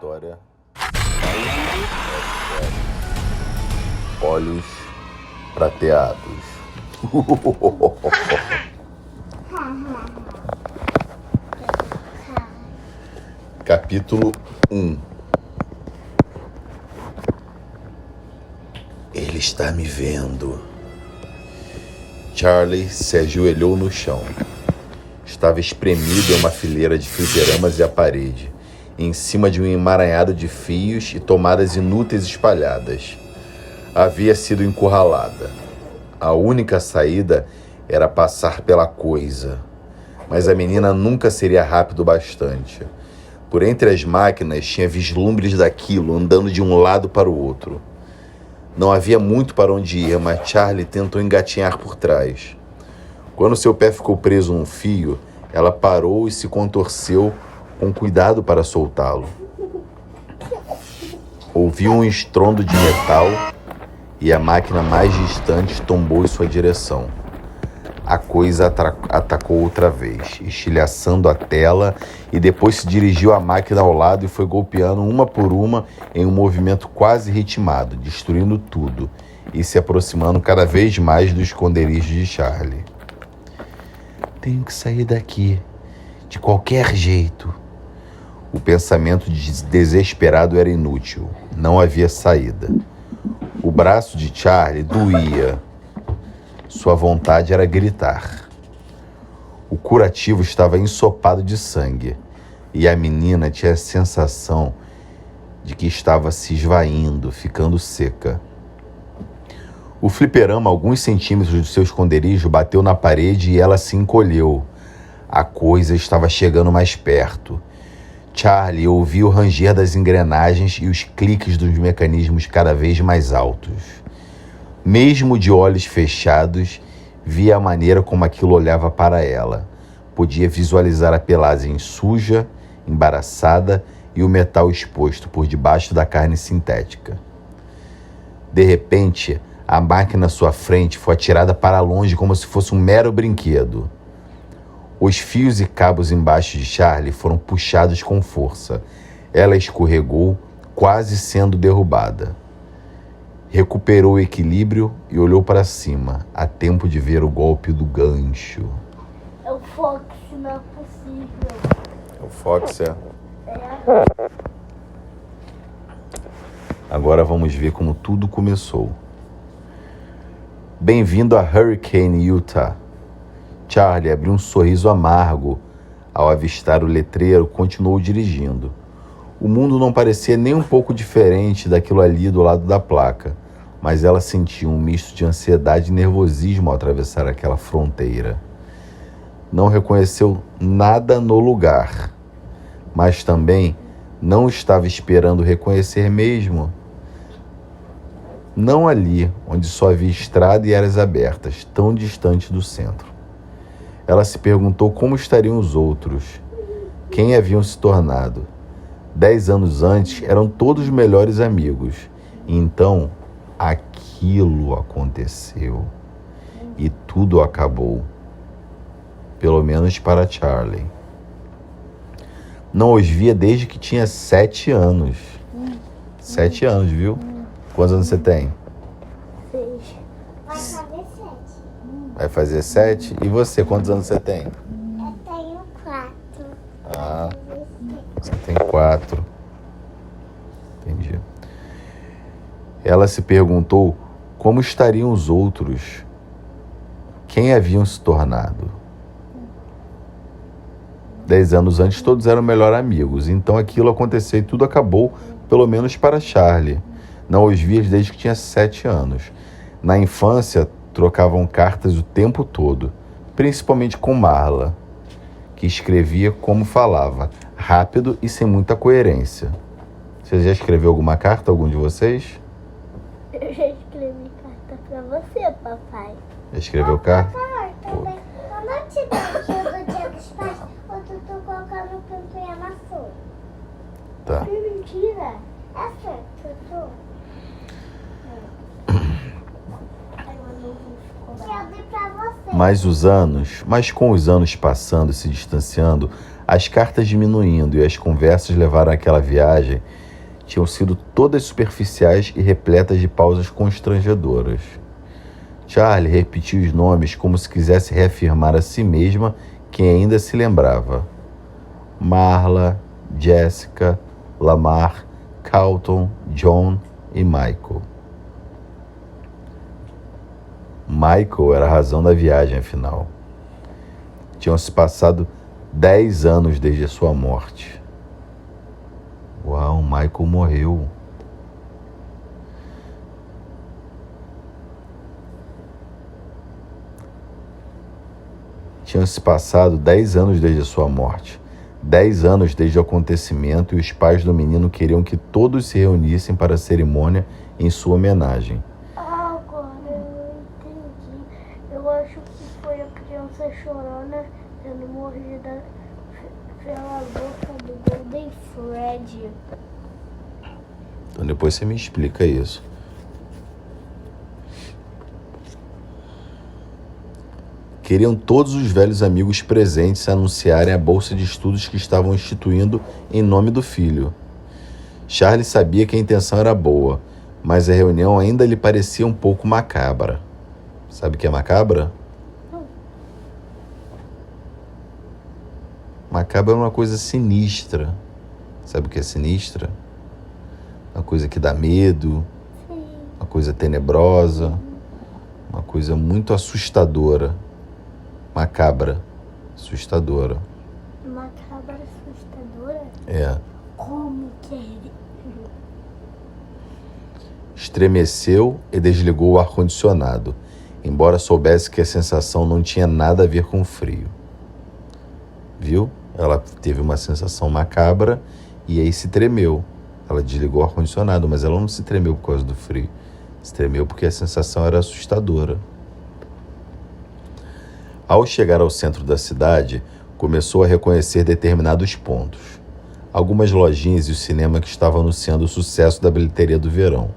história Olhos Prateados. Capítulo 1. Ele está me vendo. Charlie se ajoelhou no chão. Estava espremido em uma fileira de fliperamas e a parede, em cima de um emaranhado de fios e tomadas inúteis espalhadas. Havia sido encurralada. A única saída era passar pela coisa. Mas a menina nunca seria rápido bastante. Por entre as máquinas tinha vislumbres daquilo, andando de um lado para o outro. Não havia muito para onde ir, mas Charlie tentou engatinhar por trás. Quando seu pé ficou preso num fio, ela parou e se contorceu com cuidado para soltá-lo. Ouviu um estrondo de metal e a máquina mais distante tombou em sua direção. A coisa atacou outra vez, estilhaçando a tela, e depois se dirigiu à máquina ao lado e foi golpeando uma por uma em um movimento quase ritmado, destruindo tudo e se aproximando cada vez mais do esconderijo de Charlie. Tenho que sair daqui, de qualquer jeito. O pensamento desesperado era inútil, não havia saída. O braço de Charlie doía. Sua vontade era gritar. O curativo estava ensopado de sangue e a menina tinha a sensação de que estava se esvaindo, ficando seca. O fliperama, a alguns centímetros do seu esconderijo, bateu na parede e ela se encolheu. A coisa estava chegando mais perto. Charlie ouvia o ranger das engrenagens e os cliques dos mecanismos cada vez mais altos. Mesmo de olhos fechados, via a maneira como aquilo olhava para ela. Podia visualizar a pelagem suja, embaraçada e o metal exposto por debaixo da carne sintética. De repente, a máquina à sua frente foi atirada para longe como se fosse um mero brinquedo. Os fios e cabos embaixo de Charlie foram puxados com força. Ela escorregou, quase sendo derrubada. Recuperou o equilíbrio e olhou para cima, a tempo de ver o golpe do gancho. É o Fox, não é possível. O Fox é. É. Agora vamos ver como tudo começou. Bem-vindo a Hurricane, Utah. Charlie abriu um sorriso amargo ao avistar o letreiro, continuou dirigindo. O mundo não parecia nem um pouco diferente daquilo ali do lado da placa, mas ela sentia um misto de ansiedade e nervosismo ao atravessar aquela fronteira. Não reconheceu nada no lugar, mas também não estava esperando reconhecer mesmo. Não ali, onde só havia estrada e áreas abertas, tão distante do centro. Ela se perguntou como estariam os outros, quem haviam se tornado. 10 anos antes, eram todos melhores amigos. E então, aquilo aconteceu. E tudo acabou. Pelo menos para Charlie. Não os via desde que tinha 7 anos. 7 anos, viu? Quantos anos você tem? 6. Vai fazer 7. Vai fazer 7? E você, quantos anos você tem? Eu tenho 4. Ah, você tem 4. Entendi. Ela se perguntou como estariam os outros. Quem haviam se tornado? 10 anos antes todos eram melhores amigos. Então aquilo aconteceu e tudo acabou, pelo menos para Charlie. Não os via desde que tinha 7 anos. Na infância, trocavam cartas o tempo todo, principalmente com Marla, que escrevia como falava, rápido e sem muita coerência. Você já escreveu alguma carta, algum de vocês? Eu já escrevi carta pra você, papai. Já escreveu carta? Papai, também. Quando eu te dei o dia dos pais, o Tutu colocou no canto e amassou. Tá. Que mentira. Essa, Tutu. Eu dei pra você. Mas com os anos passando e se distanciando, As cartas diminuindo e as conversas levaram àquela viagem tinham sido todas superficiais e repletas de pausas constrangedoras. Charlie repetiu os nomes como se quisesse reafirmar a si mesma quem ainda se lembrava. Marla, Jessica, Lamar, Carlton, John e Michael. Michael era a razão da viagem, afinal. Tinham se passado 10 anos desde a sua morte. Uau, Michael morreu. Tinham se passado 10 anos desde a sua morte. 10 anos desde o acontecimento, e os pais do menino queriam que todos se reunissem para a cerimônia em sua homenagem. Agora eu entendi. Eu acho que foi a criança chorona sendo mordida pela boca do Golden Fred. Então depois você me explica isso. Queriam todos os velhos amigos presentes anunciarem a bolsa de estudos que estavam instituindo em nome do filho. Charlie sabia que a intenção era boa, mas a reunião ainda lhe parecia um pouco macabra. Sabe o que é macabra? Não. Macabra é uma coisa sinistra. Sabe o que é sinistra? Uma coisa que dá medo, Sim. uma coisa tenebrosa, uma coisa muito assustadora. Macabra, assustadora. Macabra assustadora? É. Como que é? Estremeceu e desligou o ar-condicionado, embora soubesse que a sensação não tinha nada a ver com o frio. Viu? Ela teve uma sensação macabra e aí se tremeu. Ela desligou o ar-condicionado, mas ela não se tremeu por causa do frio. Se tremeu porque a sensação era assustadora. Ao chegar ao centro da cidade, começou a reconhecer determinados pontos. Algumas lojinhas e o cinema que estavam anunciando o sucesso da bilheteria do verão.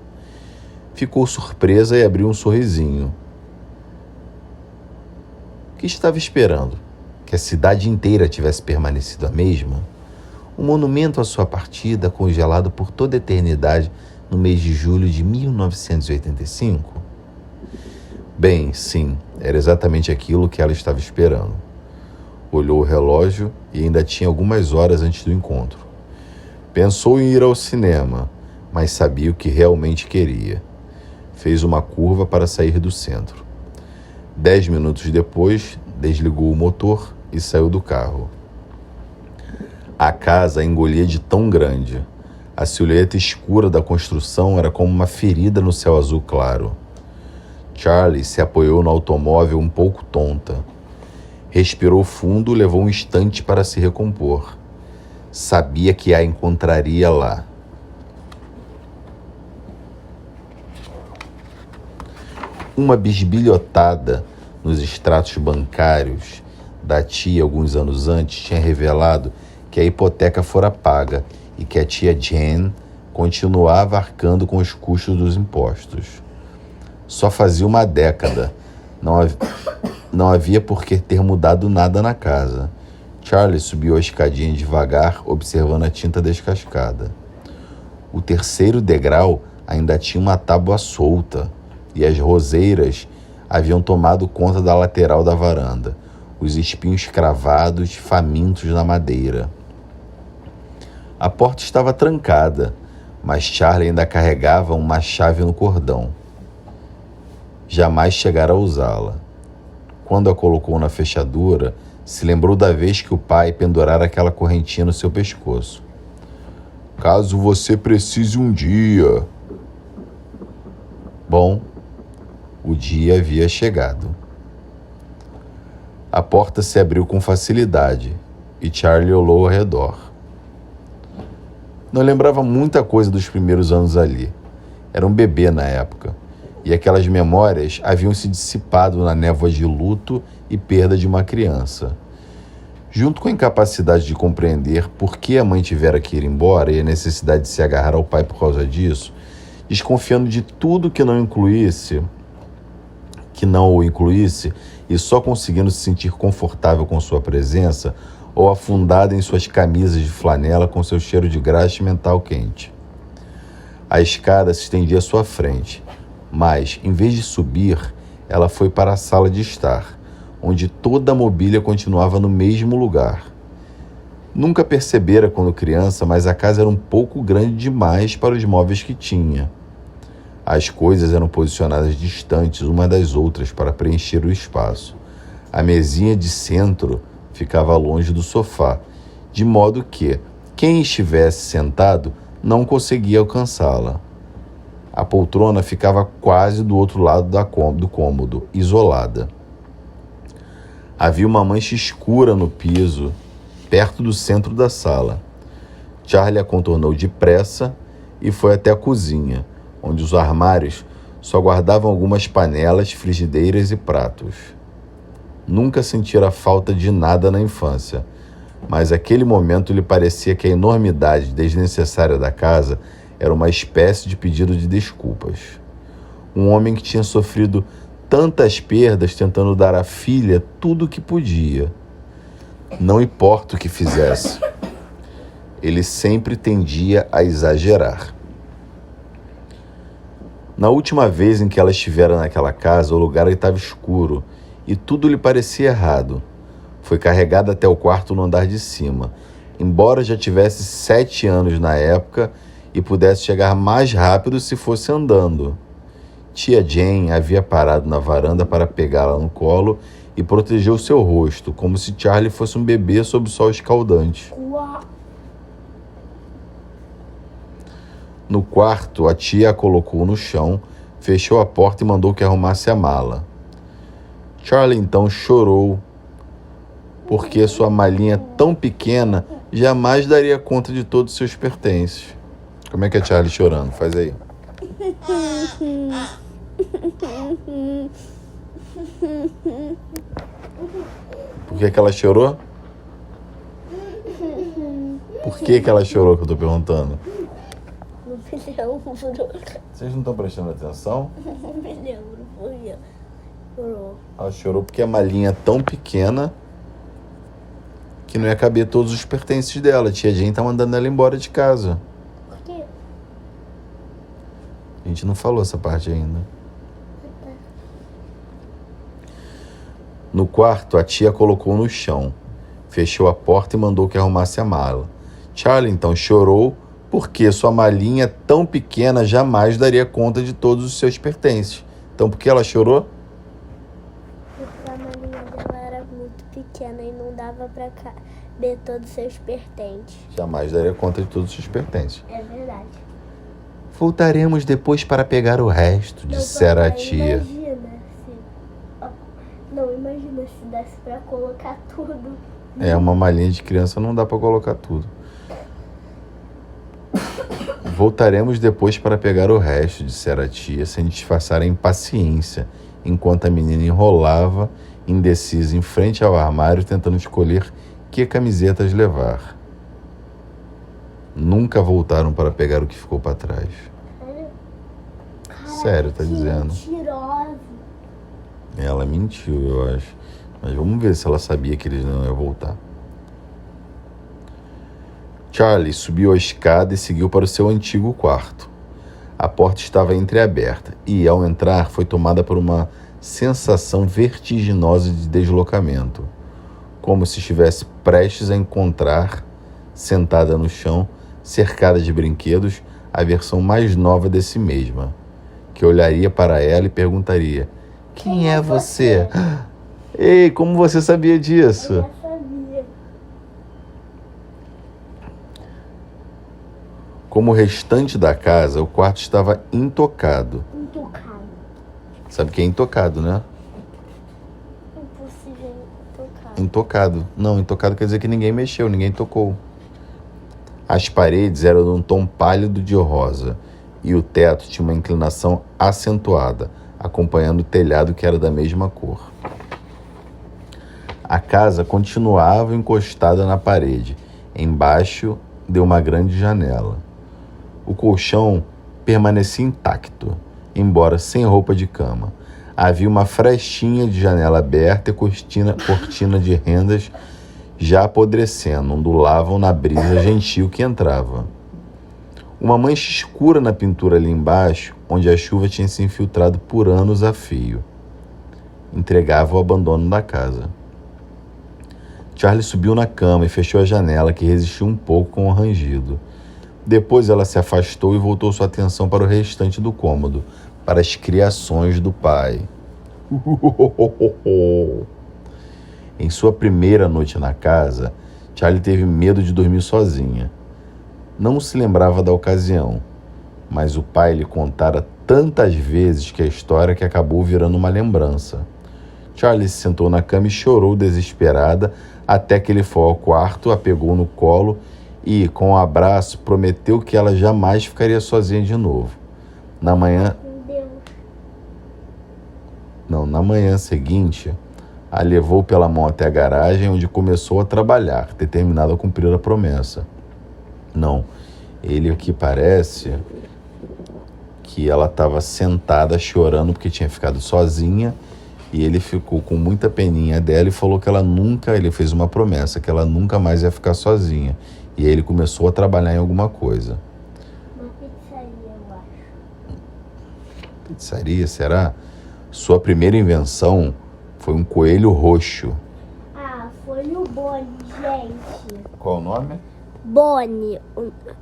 Ficou surpresa e abriu um sorrisinho. O que estava esperando? Que a cidade inteira tivesse permanecido a mesma? Um monumento à sua partida, congelado por toda a eternidade no mês de julho de 1985? Bem, sim, era exatamente aquilo que ela estava esperando. Olhou o relógio e ainda tinha algumas horas antes do encontro. Pensou em ir ao cinema, mas sabia o que realmente queria. Fez uma curva para sair do centro. 10 minutos depois, desligou o motor e saiu do carro. A casa a engolia de tão grande. A silhueta escura da construção era como uma ferida no céu azul claro. Charlie se apoiou no automóvel um pouco tonta. Respirou fundo e levou um instante para se recompor. Sabia que a encontraria lá. Uma bisbilhotada nos extratos bancários da tia alguns anos antes tinha revelado que a hipoteca fora paga e que a tia Jane continuava arcando com os custos dos impostos. Só fazia uma década. Não havia por que ter mudado nada na casa. Charlie subiu a escadinha devagar, observando a tinta descascada. O terceiro degrau ainda tinha uma tábua solta, e as roseiras haviam tomado conta da lateral da varanda, os espinhos cravados, famintos na madeira. A porta estava trancada, mas Charlie ainda carregava uma chave no cordão. Jamais chegara a usá-la. Quando a colocou na fechadura, se lembrou da vez que o pai pendurara aquela correntinha no seu pescoço. Caso você precise um dia. Bom, o dia havia chegado. A porta se abriu com facilidade e Charlie olhou ao redor. Não lembrava muita coisa dos primeiros anos ali. Era um bebê na época. E aquelas memórias haviam se dissipado na névoa de luto e perda de uma criança. Junto com a incapacidade de compreender por que a mãe tivera que ir embora e a necessidade de se agarrar ao pai por causa disso, desconfiando de tudo que não o incluísse, e só conseguindo se sentir confortável com sua presença, ou afundada em suas camisas de flanela com seu cheiro de graxa e mental quente. A escada se estendia à sua frente, mas, em vez de subir, ela foi para a sala de estar, onde toda a mobília continuava no mesmo lugar. Nunca percebera quando criança, mas a casa era um pouco grande demais para os móveis que tinha. As coisas eram posicionadas distantes uma das outras para preencher o espaço. A mesinha de centro ficava longe do sofá, de modo que quem estivesse sentado não conseguia alcançá-la. A poltrona ficava quase do outro lado do cômodo, isolada. Havia uma mancha escura no piso, perto do centro da sala. Charlie a contornou depressa e foi até a cozinha, onde os armários só guardavam algumas panelas, frigideiras e pratos. Nunca sentira falta de nada na infância, mas aquele momento lhe parecia que a enormidade desnecessária da casa era uma espécie de pedido de desculpas. Um homem que tinha sofrido tantas perdas tentando dar à filha tudo o que podia. Não importa o que fizesse, ele sempre tendia a exagerar. Na última vez em que ela estivera naquela casa, o lugar estava escuro e tudo lhe parecia errado. Foi carregada até o quarto no andar de cima, embora já tivesse 7 anos na época e pudesse chegar mais rápido se fosse andando. Tia Jane havia parado na varanda para pegá-la no colo e protegeu seu rosto, como se Charlie fosse um bebê sob o sol escaldante. No quarto, a tia a colocou no chão, fechou a porta e mandou que arrumasse a mala. Charlie então chorou, porque sua malinha tão pequena jamais daria conta de todos os seus pertences. Como é que é Charlie chorando? Faz aí. Por que ela chorou? Por que ela chorou, que eu tô perguntando? Não me lembro. Vocês não estão prestando atenção? Não me lembro, foi chorou. Ela chorou porque a malinha é tão pequena que não ia caber todos os pertences dela. A tia Jane tá mandando ela embora de casa. Por quê? A gente não falou essa parte ainda. No quarto, a tia a colocou no chão, fechou a porta e mandou que arrumasse a mala. Charlie então chorou porque sua malinha tão pequena jamais daria conta de todos os seus pertences. Então, por que ela chorou? Porque a malinha dela era muito pequena e não dava pra caber todos os seus pertences. Jamais daria conta de todos os seus pertences. É verdade. Voltaremos depois para pegar o resto, dissera a tia. Imagina se desse pra colocar tudo. Uma malinha de criança não dá para colocar tudo. Voltaremos depois para pegar o resto, dissera a tia, sem disfarçar a impaciência, enquanto a menina enrolava, indecisa, em frente ao armário, tentando escolher que camisetas levar. Nunca voltaram para pegar o que ficou para trás. Sério? Sério, tá dizendo. Mentirosa. Ela mentiu, eu acho. Mas vamos ver se ela sabia que eles não iam voltar. Charlie subiu a escada e seguiu para o seu antigo quarto. A porta estava entreaberta e, ao entrar, foi tomada por uma sensação vertiginosa de deslocamento, como se estivesse prestes a encontrar, sentada no chão, cercada de brinquedos, a versão mais nova de si mesma, que olharia para ela e perguntaria: "Quem é você?" Ei, como você sabia disso? Eu já sabia. Como o restante da casa, o quarto estava intocado. Intocado. Sabe o que é intocado, né? Impossível tocar. Intocado. Não, intocado quer dizer que ninguém mexeu, ninguém tocou. As paredes eram de um tom pálido de rosa e o teto tinha uma inclinação acentuada, acompanhando o telhado que era da mesma cor. A casa continuava encostada na parede, embaixo de uma grande janela. O colchão permanecia intacto, embora sem roupa de cama. Havia uma frestinha de janela aberta e cortina de rendas já apodrecendo, ondulavam na brisa gentil que entrava. Uma mancha escura na pintura ali embaixo, onde a chuva tinha se infiltrado por anos a fio, entregava o abandono da casa. Charlie subiu na cama e fechou a janela, que resistiu um pouco com o rangido. Depois ela se afastou e voltou sua atenção para o restante do cômodo, para as criações do pai. Em sua primeira noite na casa, Charlie teve medo de dormir sozinha. Não se lembrava da ocasião, mas o pai lhe contara tantas vezes que a história que acabou virando uma lembrança. Charlie se sentou na cama e chorou desesperada até que ele foi ao quarto, a pegou no colo e, com um abraço, prometeu que ela jamais ficaria sozinha de novo. Na manhã seguinte, a levou pela mão até a garagem, onde começou a trabalhar, determinado a cumprir a promessa. Não, ele aqui parece que ela estava sentada chorando porque tinha ficado sozinha, e ele ficou com muita peninha dela e falou que ele fez uma promessa, que ela nunca mais ia ficar sozinha. E aí ele começou a trabalhar em alguma coisa. Uma pizzaria, eu acho. Pizzaria, será? Sua primeira invenção foi um coelho roxo. Ah, foi o Bonnie, gente. Qual o nome? Bonnie.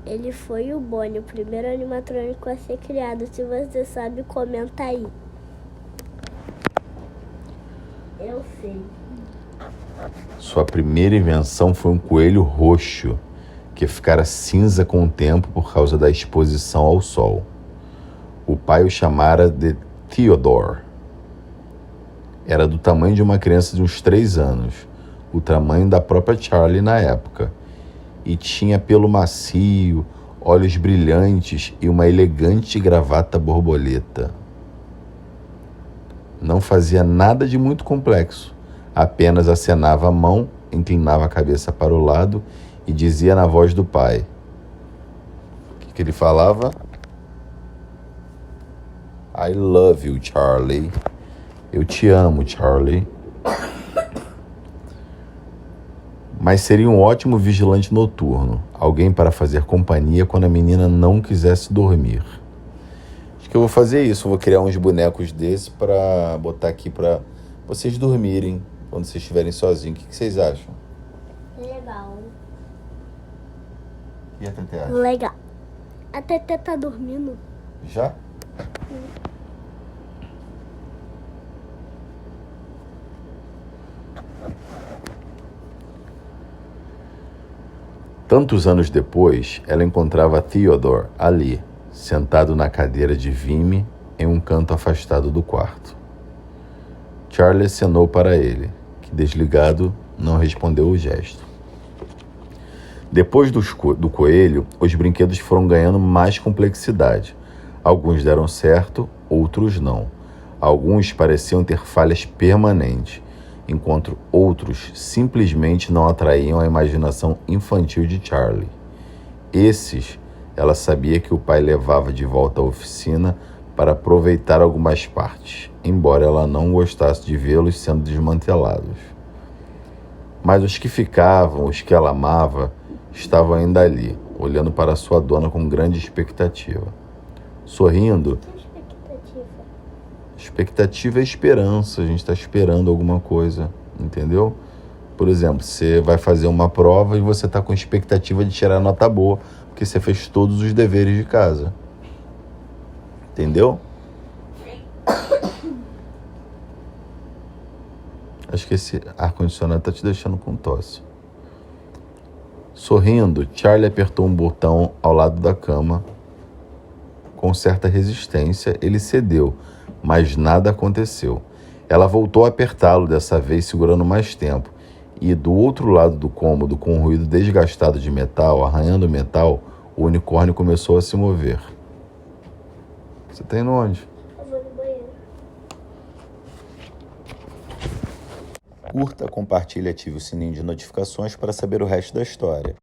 Ele foi o Bonnie, o primeiro animatrônico a ser criado. Se você sabe, comenta aí. Eu sei. Sua primeira invenção foi um coelho roxo, que ficara cinza com o tempo por causa da exposição ao sol. O pai o chamara de Theodore. Era do tamanho de uma criança de uns 3 anos, o tamanho da própria Charlie na época, e tinha pelo macio, olhos brilhantes e uma elegante gravata borboleta. Não fazia nada de muito complexo, apenas acenava a mão, inclinava a cabeça para o lado e dizia na voz do pai. O que ele falava? I love you, Charlie. Eu te amo, Charlie. Mas seria um ótimo vigilante noturno, alguém para fazer companhia quando a menina não quisesse dormir. Acho que eu vou fazer isso, eu vou criar uns bonecos desses para botar aqui para vocês dormirem quando vocês estiverem sozinhos. O que vocês acham? Legal. E a Tete acha? Legal. A Tete tá dormindo. Já? Tantos anos depois, ela encontrava Theodore ali, sentado na cadeira de vime, em um canto afastado do quarto. Charlie acenou para ele, que, desligado, não respondeu o gesto. Depois do coelho, os brinquedos foram ganhando mais complexidade. Alguns deram certo, outros não. Alguns pareciam ter falhas permanentes, enquanto outros simplesmente não atraíam a imaginação infantil de Charlie. Esses, ela sabia que o pai levava de volta à oficina para aproveitar algumas partes, embora ela não gostasse de vê-los sendo desmantelados. Mas os que ficavam, os que ela amava, estavam ainda ali, olhando para sua dona com grande expectativa. Sorrindo. Que expectativa? Expectativa é esperança, a gente está esperando alguma coisa, entendeu? Por exemplo, você vai fazer uma prova e você está com expectativa de tirar nota boa, porque você fez todos os deveres de casa. Entendeu? Acho que esse ar-condicionado está te deixando com tosse. Sorrindo, Charlie apertou um botão ao lado da cama. Com certa resistência, ele cedeu, mas nada aconteceu. Ela voltou a apertá-lo, dessa vez segurando mais tempo, e do outro lado do cômodo, com um ruído desgastado de metal, arranhando o metal, o unicórnio começou a se mover. Você tá indo onde? Eu vou no banheiro. Curta, compartilhe e ative o sininho de notificações para saber o resto da história.